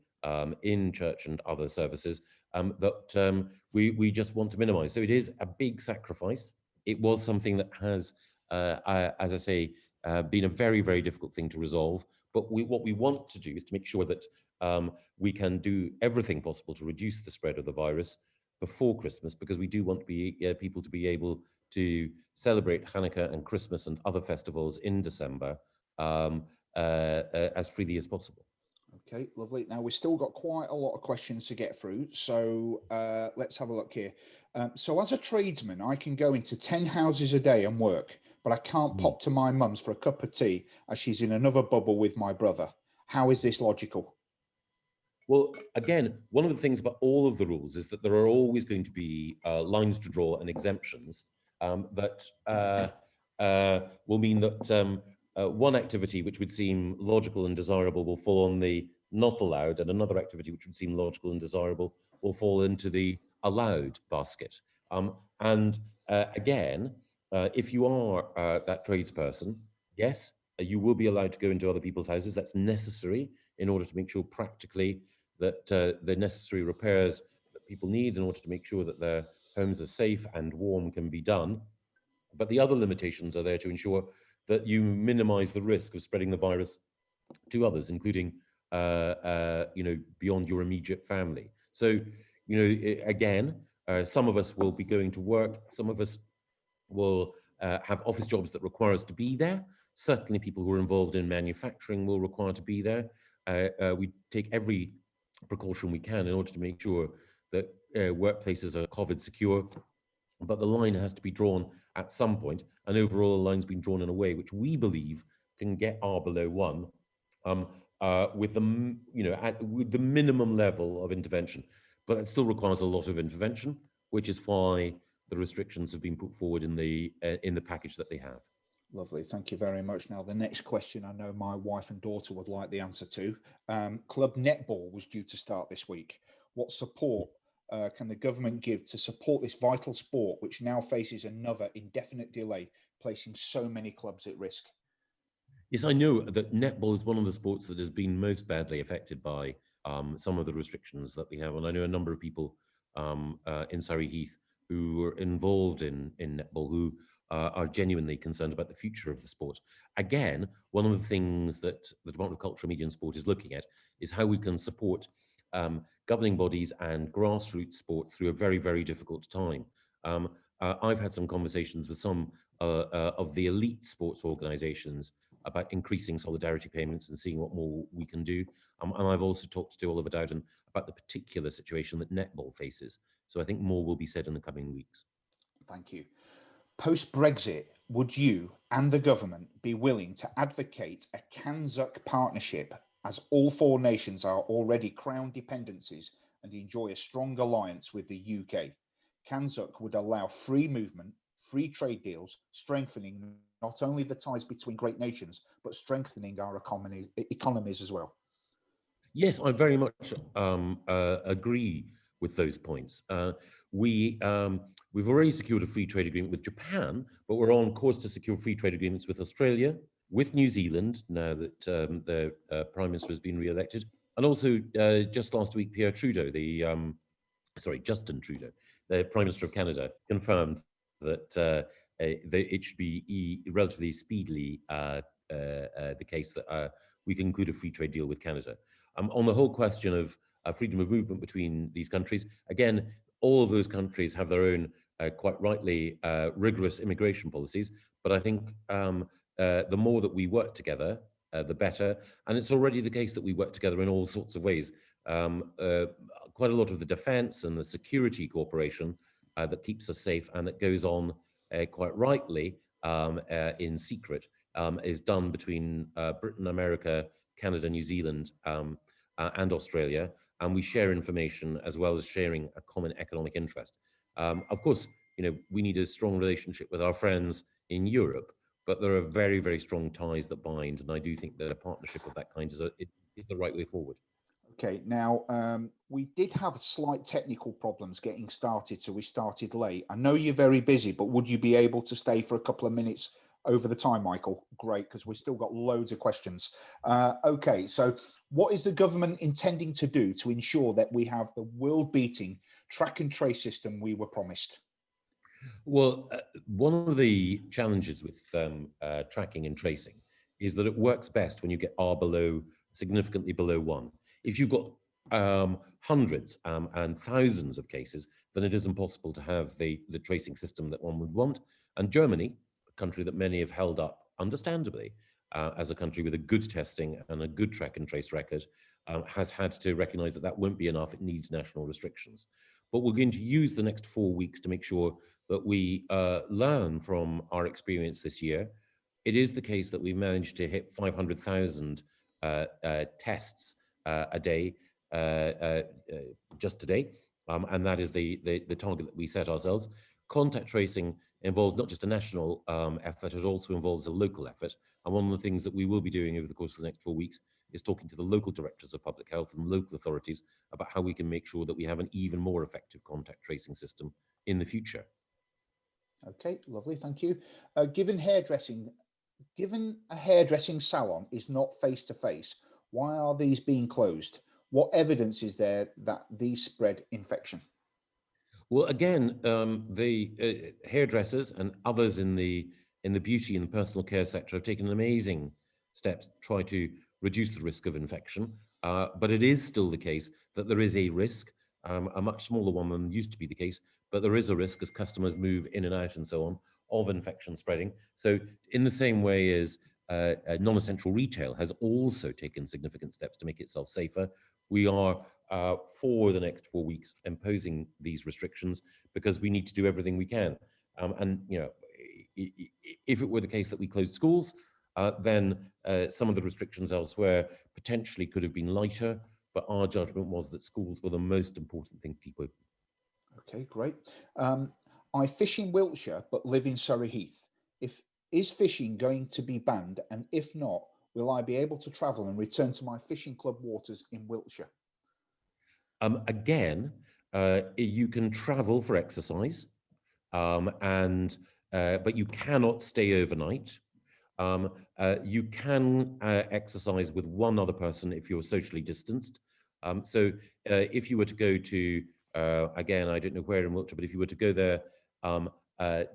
in church and other services that we just want to minimize. So it is a big sacrifice. It was something that has, as I say, been a very, very difficult thing to resolve. But what we want to do is to make sure that we can do everything possible to reduce the spread of the virus before Christmas, because we do want to be people to be able to celebrate Hanukkah and Christmas and other festivals in December as freely as possible. Okay, lovely. Now we've still got quite a lot of questions to get through, so let's have a look here. So as a tradesman, I can go into 10 houses a day and work, but I can't Mm. pop to my mum's for a cup of tea as she's in another bubble with my brother. How is this logical? Well, again, one of the things about all of the rules is that there are always going to be lines to draw and exemptions that will mean that one activity which would seem logical and desirable will fall on the not allowed, and another activity which would seem logical and desirable will fall into the allowed basket. And again, if you are that tradesperson, yes, you will be allowed to go into other people's houses. That's necessary in order to make sure practically that the necessary repairs that people need in order to make sure that their homes are safe and warm can be done. But the other limitations are there to ensure that you minimize the risk of spreading the virus to others, including beyond your immediate family. So, again, some of us will be going to work. Some of us will have office jobs that require us to be there. Certainly, people who are involved in manufacturing will require to be there. We take every precaution we can in order to make sure that workplaces are COVID secure. But the line has to be drawn at some point, and overall, the line's been drawn in a way which we believe can get R below 1, with with the minimum level of intervention. But it still requires a lot of intervention, which is why the restrictions have been put forward in the package that they have. Lovely. Thank you very much. Now, the next question I know my wife and daughter would like the answer to. Club netball was due to start this week. What support can the government give to support this vital sport, which now faces another indefinite delay, placing so many clubs at risk? Yes, I know that netball is one of the sports that has been most badly affected by some of the restrictions that we have, and I know a number of people in Surrey Heath who are involved in netball who are genuinely concerned about the future of the sport. Again, one of the things that the Department of Culture, Media and Sport is looking at is how we can support governing bodies and grassroots sport through a very, very difficult time. I've had some conversations with some of the elite sports organisations about increasing solidarity payments and seeing what more we can do. And I've also talked to Oliver Dowden about the particular situation that netball faces. So I think more will be said in the coming weeks. Thank you. Post Brexit, would you and the government be willing to advocate a CANZUK partnership, as all four nations are already crown dependencies and enjoy a strong alliance with the UK? CANZUK would allow free movement, free trade deals, strengthening not only the ties between great nations, but strengthening our economies as well. Yes, I very much agree with those points. We've already secured a free trade agreement with Japan, but we're on course to secure free trade agreements with Australia, with New Zealand, now that the Prime Minister has been re-elected, and also just last week, Justin Trudeau, the Prime Minister of Canada, confirmed that it should be relatively speedily the case that we conclude a free trade deal with Canada. On the whole question of freedom of movement between these countries, again, all of those countries have their own, quite rightly, rigorous immigration policies. But I think the more that we work together, the better. And it's already the case that we work together in all sorts of ways. Quite a lot of the defense and the security cooperation that keeps us safe and that goes on quite rightly in secret is done between Britain, America, Canada, New Zealand, and Australia. And we share information as well as sharing a common economic interest. Of course, we need a strong relationship with our friends in Europe, but there are very, very strong ties that bind. And I do think that a partnership of that kind is the right way forward. Okay, now we did have slight technical problems getting started, so we started late. I know you're very busy, but would you be able to stay for a couple of minutes over the time, Michael? Great, because we've still got loads of questions. Okay, so what is the government intending to do to ensure that we have the world-beating track and trace system we were promised? Well, one of the challenges with tracking and tracing is that it works best when you get R significantly below 1. If you've got hundreds and thousands of cases, then it is impossible to have the tracing system that one would want. And Germany, a country that many have held up, understandably, as a country with a good testing and a good track and trace record, has had to recognize that that won't be enough. It needs national restrictions. But we're going to use the next 4 weeks to make sure that we learn from our experience this year. It is the case that we've managed to hit 500,000 tests a day just today, and that is the target that we set ourselves. Contact tracing involves not just a national effort, it also involves a local effort. And one of the things that we will be doing over the course of the next 4 weeks is talking to the local directors of public health and local authorities about how we can make sure that we have an even more effective contact tracing system in the future. Okay, lovely, thank you. Given a hairdressing salon is not face-to-face, why are these being closed? What evidence is there that these spread infection? Well, again, the hairdressers and others in the beauty and personal care sector have taken amazing steps to try to reduce the risk of infection. But it is still the case that there is a risk, a much smaller one than used to be the case, but there is a risk as customers move in and out and so on of infection spreading. So in the same way as non-essential retail has also taken significant steps to make itself safer, we are for the next 4 weeks imposing these restrictions because we need to do everything we can. And if it were the case that we closed schools, then some of the restrictions elsewhere potentially could have been lighter, but our judgment was that schools were the most important thing to keep open. Okay, great. I fish in Wiltshire but live in Surrey Heath. Is fishing going to be banned? And if not, will I be able to travel and return to my fishing club waters in Wiltshire? Again, you can travel for exercise, but you cannot stay overnight. You can exercise with one other person if you're socially distanced. So if you were to go to, again, I don't know where in Wiltshire, but if you were to go there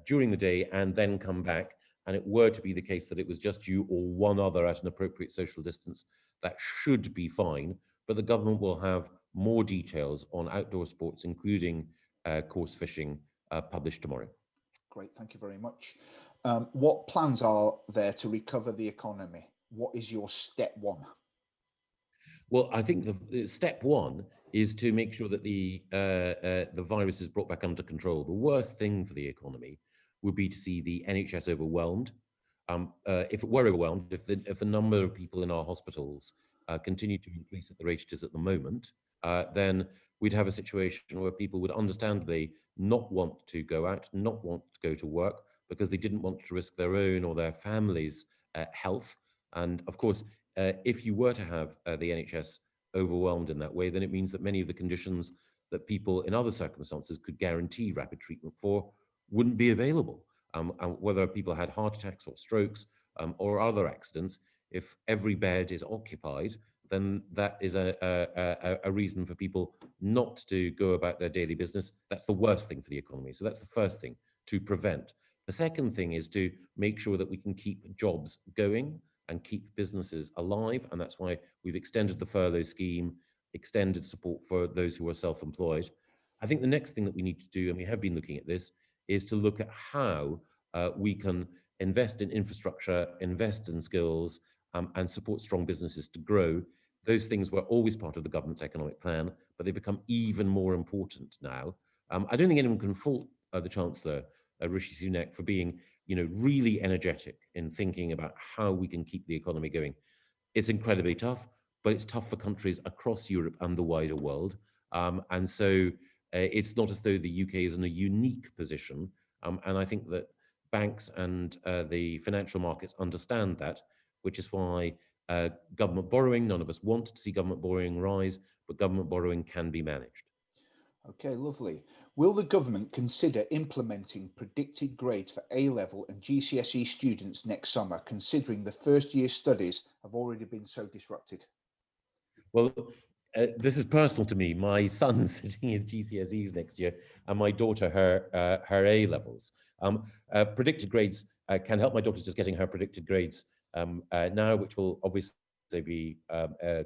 during the day and then come back, and it were to be the case that it was just you or one other at an appropriate social distance, that should be fine. But the government will have more details on outdoor sports, including course fishing, published tomorrow. Great, thank you very much. What plans are there to recover the economy? What is your step one? Well, I think the step one is to make sure that the virus is brought back under control. The worst thing for the economy would be to see the NHS overwhelmed. If it were overwhelmed, if the number of people in our hospitals continue to increase at the rate it is at the moment, then we'd have a situation where people would understandably not want to go out, not want to go to work, because they didn't want to risk their own or their family's health. And of course, if you were to have the NHS overwhelmed in that way, then it means that many of the conditions that people in other circumstances could guarantee rapid treatment for wouldn't be available. And whether people had heart attacks or strokes or other accidents, if every bed is occupied, then that is a reason for people not to go about their daily business. That's the worst thing for the economy. So that's the first thing to prevent. The second thing is to make sure that we can keep jobs going. and keep businesses alive. And that's why we've extended the furlough scheme, extended support for those who are self-employed. I think the next thing that we need to do, and we have been looking at this, is to look at how we can invest in infrastructure, invest in skills, and support strong businesses to grow. Those things were always part of the government's economic plan, but they become even more important now. I don't think anyone can fault the Chancellor, Rishi Sunak, for being, really energetic in thinking about how we can keep the economy going. It's incredibly tough, but it's tough for countries across Europe and the wider world. And so it's not as though the UK is in a unique position. And I think that banks and the financial markets understand that, which is why government borrowing, none of us want to see government borrowing rise, but government borrowing can be managed. Okay, lovely. Will the government consider implementing predicted grades for A-level and GCSE students next summer, considering the first year studies have already been so disrupted? Well, this is personal to me. My son's sitting his GCSEs next year, and my daughter her A levels. Predicted grades can help. My daughter's just getting her predicted grades now, which will obviously be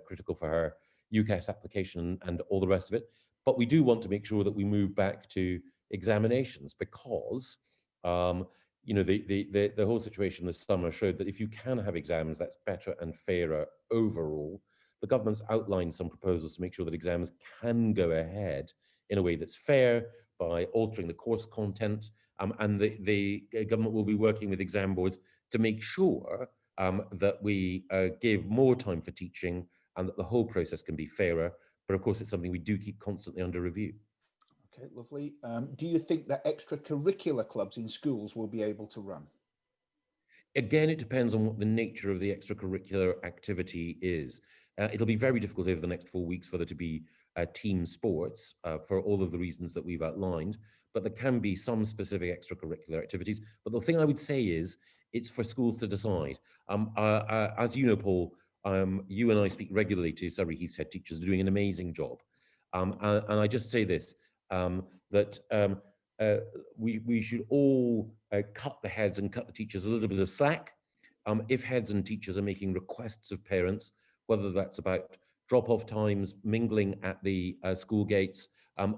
critical for her UCAS application and all the rest of it. But we do want to make sure that we move back to examinations because the whole situation this summer showed that if you can have exams, that's better and fairer overall. The government's outlined some proposals to make sure that exams can go ahead in a way that's fair by altering the course content. And the government will be working with exam boards to make sure that we give more time for teaching and that the whole process can be fairer. But of course, it's something we do keep constantly under review. Okay, lovely. Do you think that extracurricular clubs in schools will be able to run? Again, it depends on what the nature of the extracurricular activity is. It'll be very difficult over the next 4 weeks for there to be team sports for all of the reasons that we've outlined, but there can be some specific extracurricular activities. But the thing I would say is it's for schools to decide. As you know, Paul, you and I speak regularly to Surrey Heath head teachers doing an amazing job. And I just say this, that we should all cut the heads and cut the teachers a little bit of slack. If heads and teachers are making requests of parents, whether that's about drop-off times, mingling at the school gates,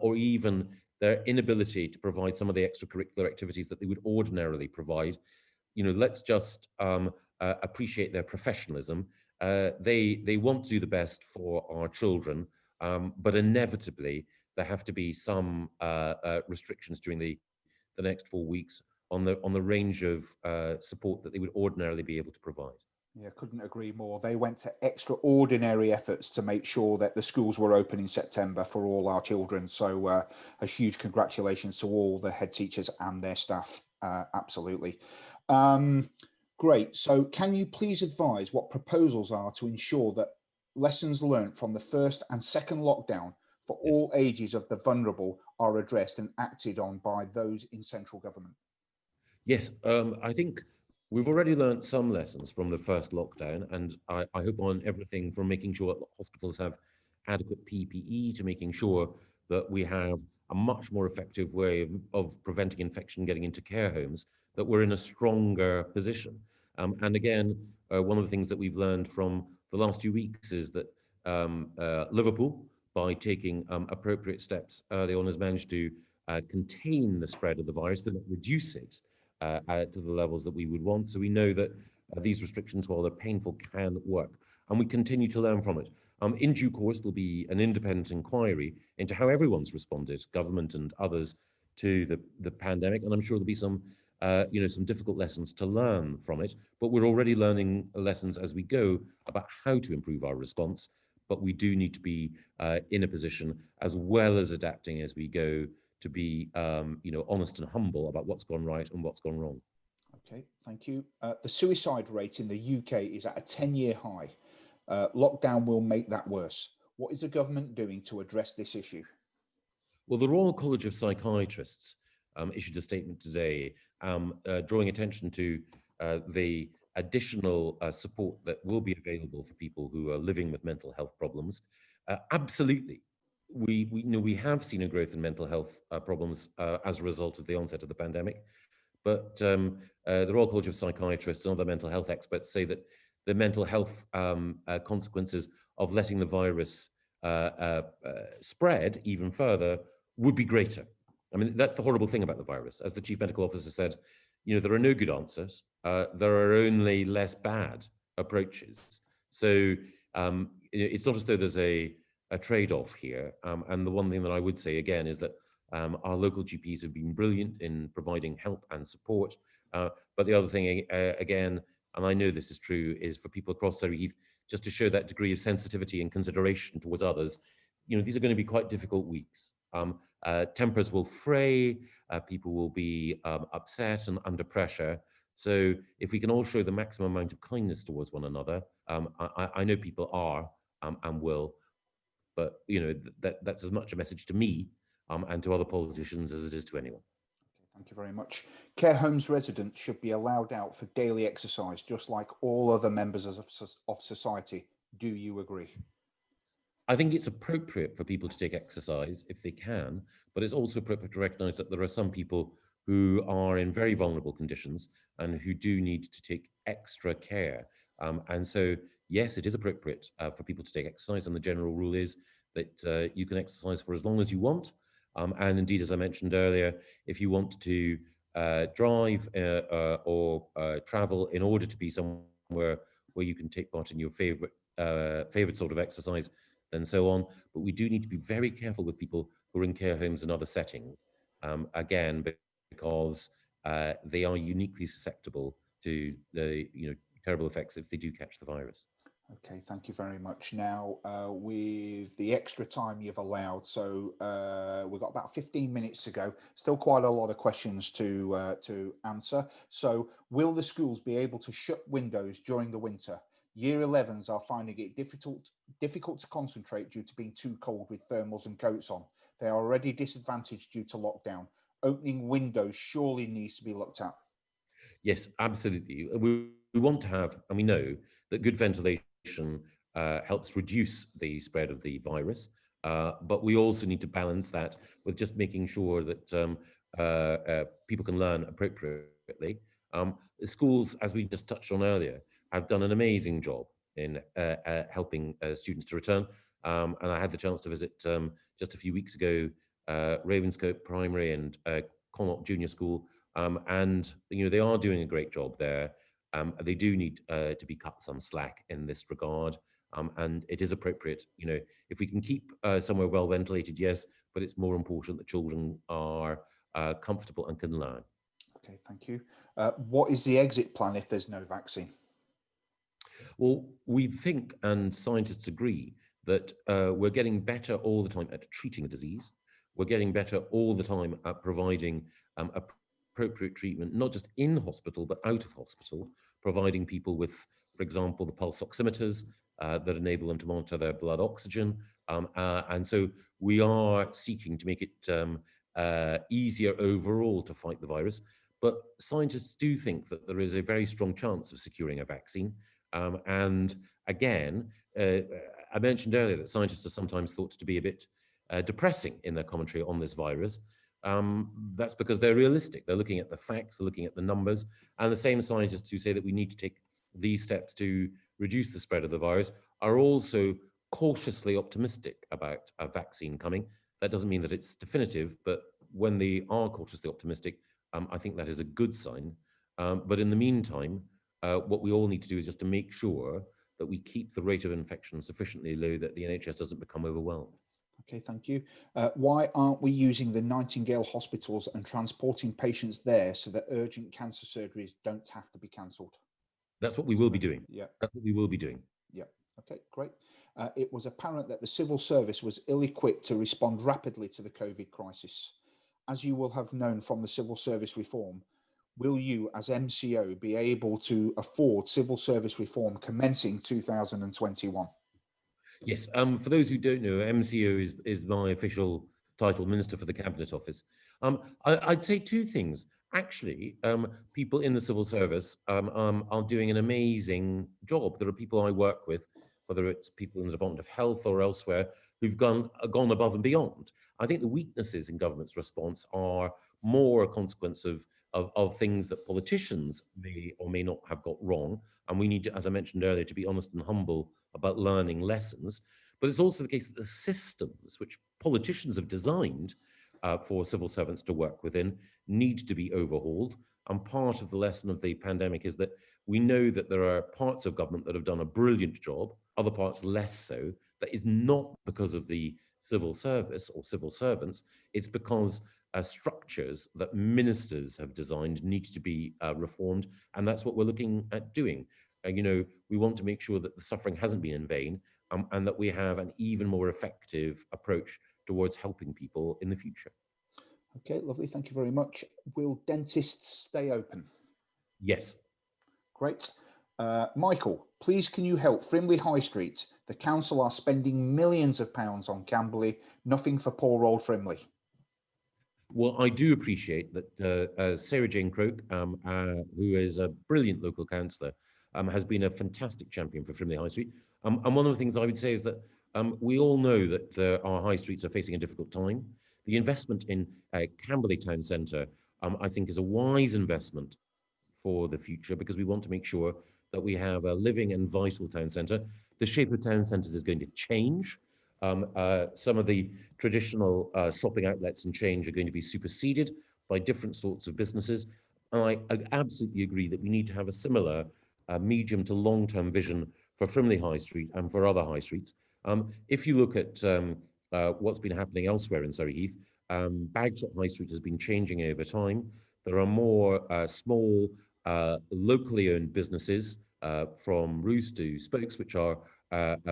or even their inability to provide some of the extracurricular activities that they would ordinarily provide, let's just appreciate their professionalism. They want to do the best for our children, but inevitably there have to be some restrictions during the next 4 weeks on the range of support that they would ordinarily be able to provide. Yeah, couldn't agree more. They went to extraordinary efforts to make sure that the schools were open in September for all our children. So a huge congratulations to all the head teachers and their staff. Absolutely. Great. So can you please advise what proposals are to ensure that lessons learned from the first and second lockdown for Yes. all ages of the vulnerable are addressed and acted on by those in central government? Yes, I think we've already learned some lessons from the first lockdown, and I hope on everything from making sure that hospitals have adequate PPE to making sure that we have a much more effective way of preventing infection getting into care homes, that we're in a stronger position. And again, one of the things that we've learned from the last 2 weeks is that Liverpool, by taking appropriate steps early on, has managed to contain the spread of the virus, but not reduce it to the levels that we would want. So we know that these restrictions, while they're painful, can work. And we continue to learn from it. In due course, there'll be an independent inquiry into how everyone's responded, government and others, to the pandemic. And I'm sure there'll be some difficult lessons to learn from it. But we're already learning lessons as we go about how to improve our response. But we do need to be in a position, as well as adapting as we go, to be honest and humble about what's gone right and what's gone wrong. Okay, thank you. The suicide rate in the UK is at a 10-year high. Lockdown will make that worse. What is the government doing to address this issue? Well, the Royal College of Psychiatrists issued a statement today drawing attention to the additional support that will be available for people who are living with mental health problems. Absolutely. We have seen a growth in mental health problems as a result of the onset of the pandemic. But the Royal College of Psychiatrists and other mental health experts say that the mental health consequences of letting the virus spread even further would be greater. I mean, that's the horrible thing about the virus. As the chief medical officer said, there are no good answers. There are only less bad approaches. So it's not as though there's a trade-off here. And the one thing that I would say again is that our local GPs have been brilliant in providing help and support. But the other thing, again, and I know this is true, is for people across Surrey Heath, just to show that degree of sensitivity and consideration towards others. These are going to be quite difficult weeks. Tempers will fray, people will be upset and under pressure. So if we can all show the maximum amount of kindness towards one another, I know people are and will, but that's as much a message to me and to other politicians as it is to anyone. Thank you very much. Care homes residents should be allowed out for daily exercise, just like all other members of society. Do you agree? I think it's appropriate for people to take exercise if they can, but it's also appropriate to recognise that there are some people who are in very vulnerable conditions and who do need to take extra care. And so, yes, it is appropriate for people to take exercise, and the general rule is that you can exercise for as long as you want. And indeed, as I mentioned earlier, if you want to drive or travel in order to be somewhere where you can take part in your favourite sort of exercise, and so on. But we do need to be very careful with people who are in care homes and other settings, again, because they are uniquely susceptible to the terrible effects if they do catch the virus. Okay, thank you very much. Now, with the extra time you've allowed, so we've got about 15 minutes to go. Still quite a lot of questions to answer. So, will the schools be able to shut windows during the winter? Year 11s are finding it difficult to concentrate due to being too cold with thermals and coats on. They are already disadvantaged due to lockdown. Opening windows surely needs to be looked at. Yes, absolutely. We want to have, and we know that good ventilation helps reduce the spread of the virus, but we also need to balance that with just making sure that people can learn appropriately. The schools, as we just touched on earlier, have done an amazing job in helping students to return. And I had the chance to visit just a few weeks ago Ravenscote Primary and Connaught Junior School, and they are doing a great job there. They do need to be cut some slack in this regard, and it is appropriate. If we can keep somewhere well ventilated, yes, but it's more important that children are comfortable and can learn. Okay, thank you. What is the exit plan if there's no vaccine? Well, we think, and scientists agree, that we're getting better all the time at treating the disease. We're getting better all the time at providing appropriate treatment, not just in hospital, but out of hospital, providing people with, for example, the pulse oximeters that enable them to monitor their blood oxygen. And so we are seeking to make it easier overall to fight the virus. But scientists do think that there is a very strong chance of securing a vaccine. And again, I mentioned earlier that scientists are sometimes thought to be a bit depressing in their commentary on this virus. That's because they're realistic. They're looking at the facts, they're looking at the numbers, and the same scientists who say that we need to take these steps to reduce the spread of the virus are also cautiously optimistic about a vaccine coming. That doesn't mean that it's definitive, but when they are cautiously optimistic, I think that is a good sign. But in the meantime, what we all need to do is just to make sure that we keep the rate of infection sufficiently low that the NHS doesn't become overwhelmed. Okay, thank you. Why aren't we using the Nightingale hospitals and transporting patients there so that urgent cancer surgeries don't have to be cancelled? That's what we will be doing. Yeah. That's what we will be doing. Yeah. Okay, great. It was apparent that the civil service was ill-equipped to respond rapidly to the COVID crisis. As you will have known from the civil service reform, will you, as MCO, be able to afford civil service reform commencing 2021? Yes, for those who don't know, MCO is my official title, Minister for the Cabinet Office. I'd say two things. Actually, people in the civil service are doing an amazing job. There are people I work with, whether it's people in the Department of Health or elsewhere, who've gone above and beyond. I think the weaknesses in government's response are more a consequence of of things that politicians may or may not have got wrong. And we need to, as I mentioned earlier, to be honest and humble about learning lessons. But it's also the case that the systems which politicians have designed for civil servants to work within need to be overhauled. And part of the lesson of the pandemic is that we know that there are parts of government that have done a brilliant job, other parts less so. That is not because of the civil service or civil servants, it's because structures that ministers have designed need to be reformed, and that's what we're looking at doing. We want to make sure that the suffering hasn't been in vain, and that we have an even more effective approach towards helping people in the future. Okay, lovely. Thank you very much. Will dentists stay open? Yes. Great. Michael, please can you help Frimley High Street? The council are spending millions of pounds on Camberley, nothing for poor old Frimley. Well, I do appreciate that Sarah Jane Croke, who is a brilliant local councillor, has been a fantastic champion for Frimley High Street. And one of the things I would say is that we all know that our high streets are facing a difficult time. The investment in Camberley Town Centre, I think, is a wise investment for the future, because we want to make sure that we have a living and vital town centre. The shape of town centres is going to change. Some of the traditional shopping outlets and change are going to be superseded by different sorts of businesses. And I absolutely agree that we need to have a similar medium to long-term vision for Frimley High Street and for other high streets. If you look at what's been happening elsewhere in Surrey Heath, Bagshot High Street has been changing over time. There are more small, locally owned businesses from Roos to Spokes, which are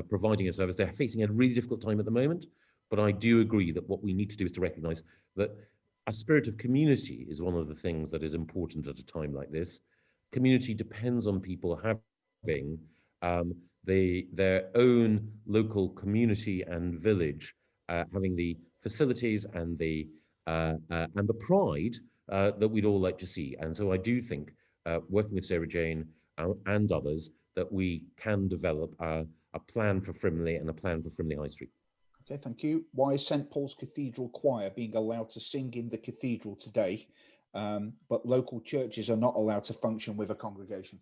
providing a service. They're facing a really difficult time at the moment, but I do agree that what we need to do is to recognise that a spirit of community is one of the things that is important at a time like this. Community depends on people having their own local community and village, having the facilities and the pride that we'd all like to see. And so I do think, working with Sarah Jane and others, that we can develop a plan for Frimley and a plan for Frimley High Street. Okay, thank you. Why is St Paul's Cathedral Choir being allowed to sing in the cathedral today, but local churches are not allowed to function with a congregation?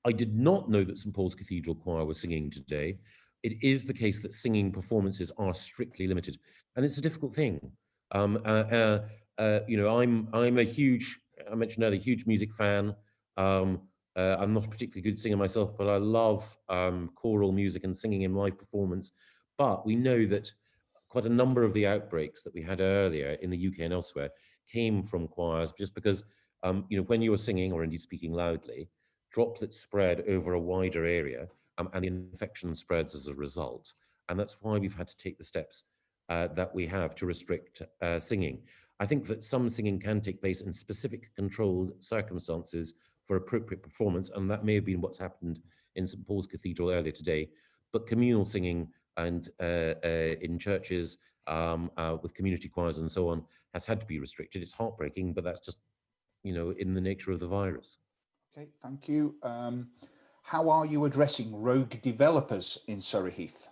I did not know that St Paul's Cathedral Choir was singing today. It is the case that singing performances are strictly limited, and it's a difficult thing. I'm a huge, I mentioned earlier, huge music fan. I'm not a particularly good singer myself, but I love choral music and singing in live performance. But we know that quite a number of the outbreaks that we had earlier in the UK and elsewhere came from choirs, just because, when you were singing or indeed speaking loudly, droplets spread over a wider area, and the infection spreads as a result. And that's why we've had to take the steps that we have to restrict singing. I think that some singing can take place in specific controlled circumstances for appropriate performance, and that may have been what's happened in St Paul's Cathedral earlier today. But communal singing and in churches with community choirs and so on has had to be restricted. It's heartbreaking, but that's just, in the nature of the virus. Okay, thank you. How are you addressing rogue developers in Surrey Heath?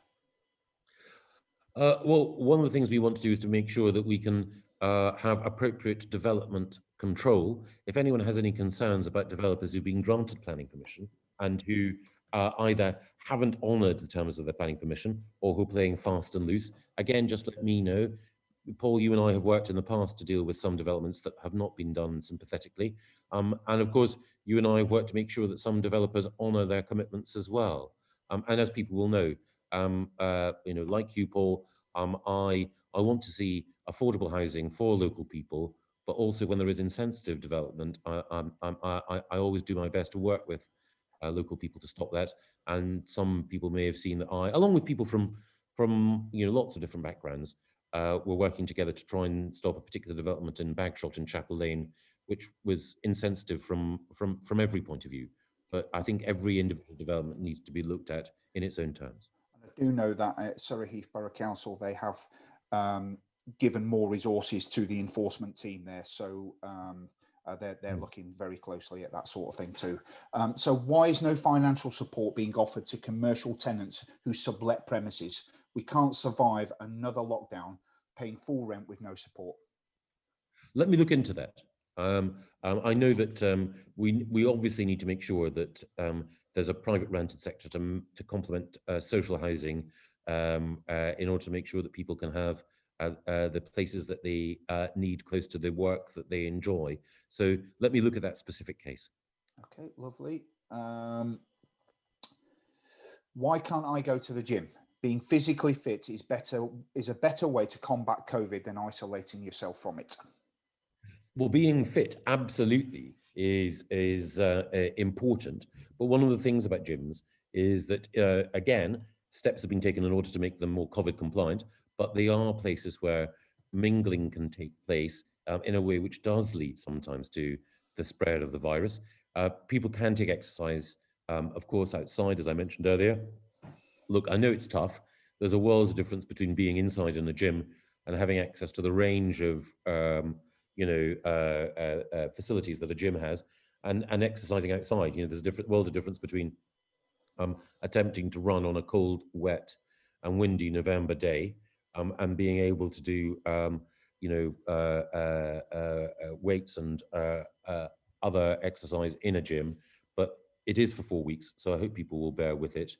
Well, one of the things we want to do is to make sure that we can have appropriate development control. If anyone has any concerns about developers who've been granted planning permission and who either haven't honoured the terms of their planning permission or who are playing fast and loose, again, just let me know. Paul, you and I have worked in the past to deal with some developments that have not been done sympathetically. And of course, you and I have worked to make sure that some developers honour their commitments as well. And as people will know, like you, Paul, I want to see affordable housing for local people, but also when there is insensitive development, I always do my best to work with local people to stop that. And some people may have seen that I, along with people from lots of different backgrounds, were working together to try and stop a particular development in Bagshot and Chapel Lane, which was insensitive from every point of view. But I think every individual development needs to be looked at in its own terms. And I do know that at Surrey Heath Borough Council, they have given more resources to the enforcement team there. So they're looking very closely at that sort of thing too. So why is no financial support being offered to commercial tenants who sublet premises? We can't survive another lockdown paying full rent with no support. Let me look into that. I know that we obviously need to make sure that there's a private rented sector to complement social housing in order to make sure that people can have the places that they need close to the work that they enjoy. So let me look at that specific case. Okay, lovely. Why can't I go to the gym? Being physically fit is a better way to combat COVID than isolating yourself from it. Well, being fit absolutely is important, but one of the things about gyms is that again, steps have been taken in order to make them more COVID compliant, but they are places where mingling can take place in a way which does lead sometimes to the spread of the virus. People can take exercise, of course, outside, as I mentioned earlier. Look, I know it's tough. There's a world of difference between being inside in a gym and having access to the range of facilities that a gym has, and exercising outside. There's a different world of difference between attempting to run on a cold, wet, and windy November day, and being able to do weights and other exercise in a gym. But it is for 4 weeks, so I hope people will bear with it.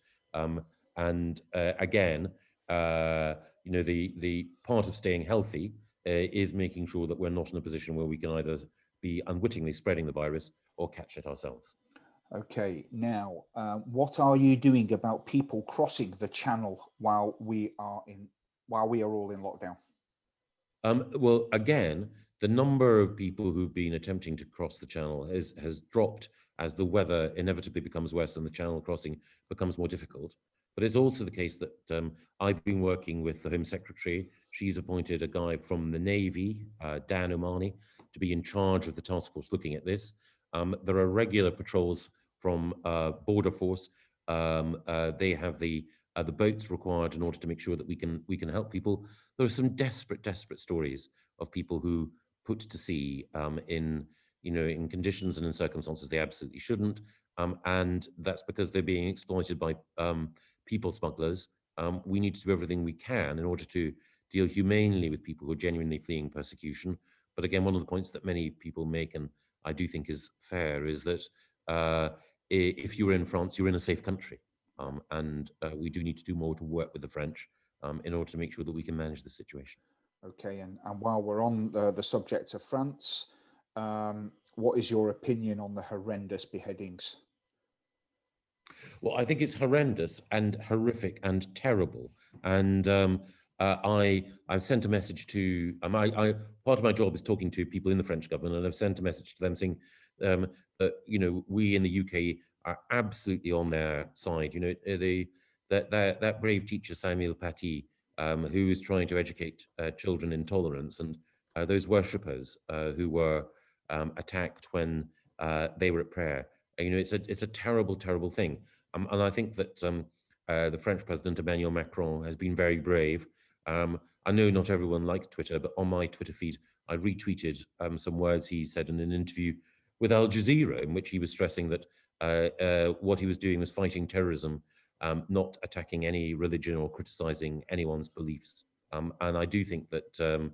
And again, the part of staying healthy is making sure that we're not in a position where we can either be unwittingly spreading the virus or catch it ourselves. Okay, now what are you doing about people crossing the channel while we are all in lockdown? Well, again, the number of people who've been attempting to cross the channel has dropped as the weather inevitably becomes worse and the channel crossing becomes more difficult. But it's also the case that I've been working with the Home Secretary. She's appointed a guy from the Navy, Dan Omani, to be in charge of the task force looking at this. There are regular patrols from Border Force. They have the boats required in order to make sure that we can help people. There are some desperate stories of people who put to sea in conditions and in circumstances they absolutely shouldn't, and that's because they're being exploited by people smugglers. We need to do everything we can in order to deal humanely with people who are genuinely fleeing persecution. But again, one of the points that many people make, and I do think is fair, is that if you're in France, you're in a safe country. And we do need to do more to work with the French in order to make sure that we can manage the situation. Okay, and while we're on the subject of France, what is your opinion on the horrendous beheadings? Well, I think it's horrendous and horrific and terrible. And I've sent a message to part of my job is talking to people in the French government, and I've sent a message to them saying that we in the UK are absolutely on their side. That brave teacher Samuel Paty, who is trying to educate children in tolerance, and those worshippers who were attacked when they were at prayer. It's a terrible, terrible thing. And I think that the French President Emmanuel Macron has been very brave. I know not everyone likes Twitter, but on my Twitter feed, I retweeted some words he said in an interview with Al Jazeera, in which he was stressing that what he was doing was fighting terrorism, not attacking any religion or criticizing anyone's beliefs. And I do think that,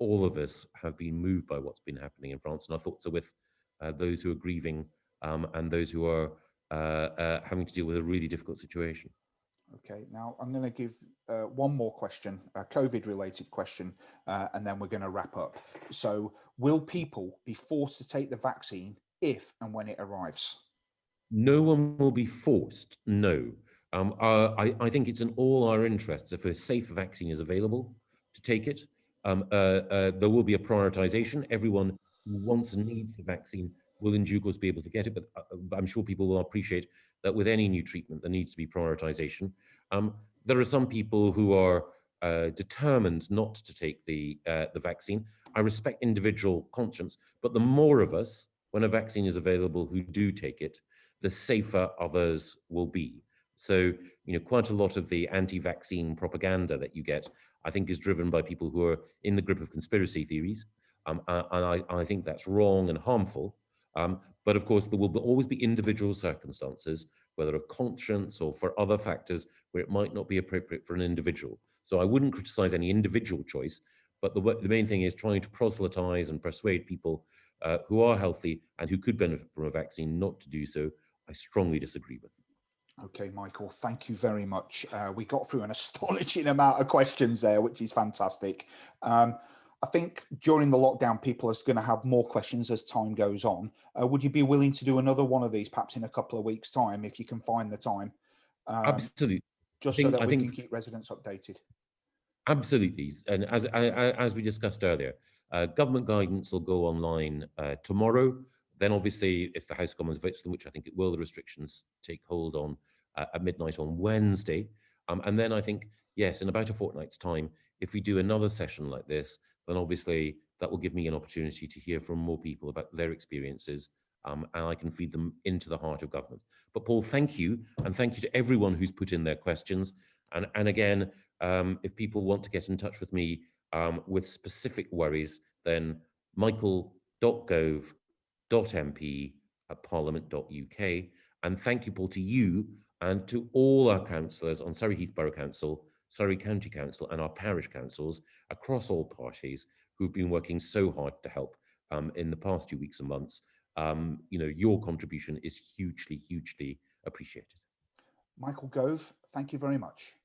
all of us have been moved by what's been happening in France. And our thoughts are with those who are grieving and those who are having to deal with a really difficult situation. Okay, now I'm going to give one more question, a COVID-related question, and then we're going to wrap up. So, will people be forced to take the vaccine if and when it arrives? No one will be forced, no. I think it's in all our interests, if a safe vaccine is available, to take it. There will be a prioritization. Everyone who wants and needs the vaccine will in due course be able to get it, but I'm sure people will appreciate that with any new treatment, there needs to be prioritization. There are some people who are determined not to take the vaccine. I respect individual conscience, but the more of us, when a vaccine is available, who do take it, the safer others will be. So, quite a lot of the anti-vaccine propaganda that you get, I think, is driven by people who are in the grip of conspiracy theories. And I think that's wrong and harmful. But of course, there will always be individual circumstances, whether of conscience or for other factors, where it might not be appropriate for an individual. So I wouldn't criticize any individual choice, But the main thing is trying to proselytize and persuade people who are healthy and who could benefit from a vaccine not to do so. I strongly disagree with. Okay, Michael, thank you very much. We got through an astonishing amount of questions there, which is fantastic. I think during the lockdown, people are going to have more questions as time goes on. Would you be willing to do another one of these, perhaps in a couple of weeks' time, if you can find the time? Absolutely. Just so that we can keep residents updated. Absolutely. And as we discussed earlier, government guidance will go online tomorrow. Then obviously, if the House of Commons votes them, which I think it will, the restrictions take hold on at midnight on Wednesday. And then I think, yes, in about a fortnight's time, if we do another session like this, then obviously that will give me an opportunity to hear from more people about their experiences, and I can feed them into the heart of government. But Paul, thank you, and thank you to everyone who's put in their questions. And again, if people want to get in touch with me with specific worries, then michael.gove.mp@parliament.uk. And thank you, Paul, to you and to all our councillors on Surrey Heath Borough Council, Surrey County Council, and our parish councils across all parties who've been working so hard to help in the past 2 weeks and months. Your contribution is hugely, hugely appreciated. Michael Gove, thank you very much.